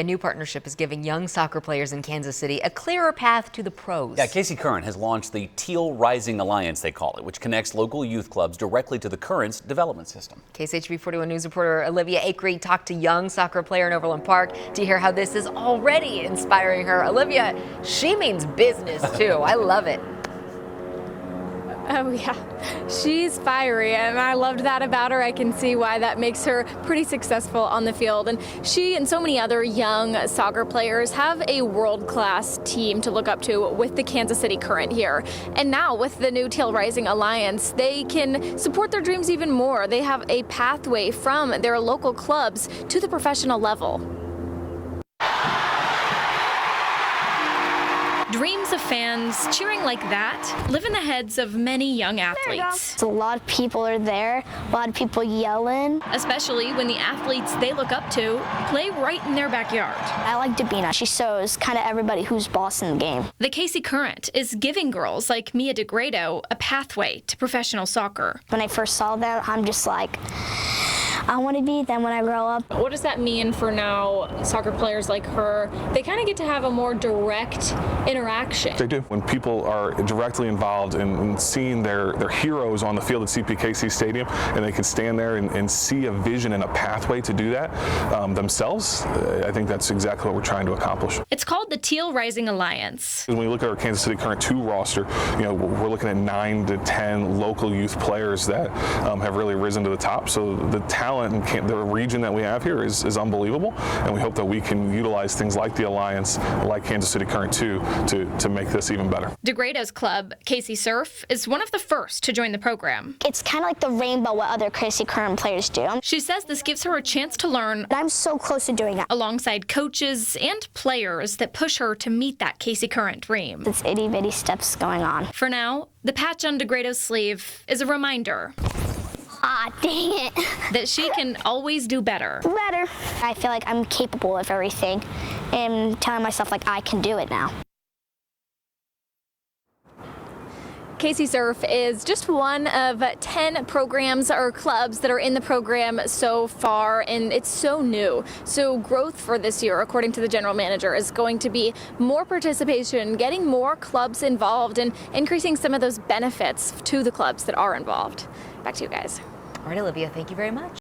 A new partnership is giving young soccer players in Kansas City a clearer path to the pros. Yeah, Casey Current has launched the Teal Rising Alliance, they call it, which connects local youth clubs directly to the Current's development system. KSHB 41 News reporter Olivia Acree talked to young soccer player in Overland Park to hear how this is already inspiring her. Olivia, she means business too. I love it. Oh yeah, she's fiery and I loved that about her. I can see why that makes her pretty successful on the field. And she and so many other young soccer players have a world-class team to look up to with the Kansas City Current here. And now with the new Teal Rising Alliance, they can support their dreams even more. They have a pathway from their local clubs to the professional level. Dreams of fans cheering like that live in the heads of many young athletes. A lot of people are there, a lot of people yelling. Especially when the athletes they look up to play right in their backyard. I like Dabina. She shows kind of everybody who's boss in the game. The KC Current is giving girls like Mia DeGrado a pathway to professional soccer. When I first saw that, I'm just like, I want to be them when I grow up. What does that mean for now soccer players like her? They kind of get to have a more direct interaction. They do. When people are directly involved in seeing their heroes on the field at CPKC Stadium, and they can stand there and see a vision and a pathway to do that themselves, I think that's exactly what we're trying to accomplish. It's called the Teal Rising Alliance. When we look at our Kansas City Current 2 roster, we're looking at 9 to 10 local youth players that have really risen to the top. So the talent and the region that we have here is unbelievable, and we hope that we can utilize things like the Alliance, like Kansas City Current 2, to make this even better. DeGrado's club, KC Surf, is one of the first to join the program. It's kind of like the rainbow what other KC Current players do. She says this gives her a chance to learn. I'm so close to doing that. Alongside coaches and players that push her to meet that KC Current dream. It's itty bitty steps going on. For now, the patch on DeGrado's sleeve is a reminder. Ah, dang it. That she can always do better. Better. I feel like I'm capable of everything and telling myself like I can do it now. KC Surf is just one of 10 programs or clubs that are in the program so far, and it's so new. So growth for this year, according to the general manager, is going to be more participation, getting more clubs involved, and increasing some of those benefits to the clubs that are involved. Back to you guys. All right, Olivia, thank you very much.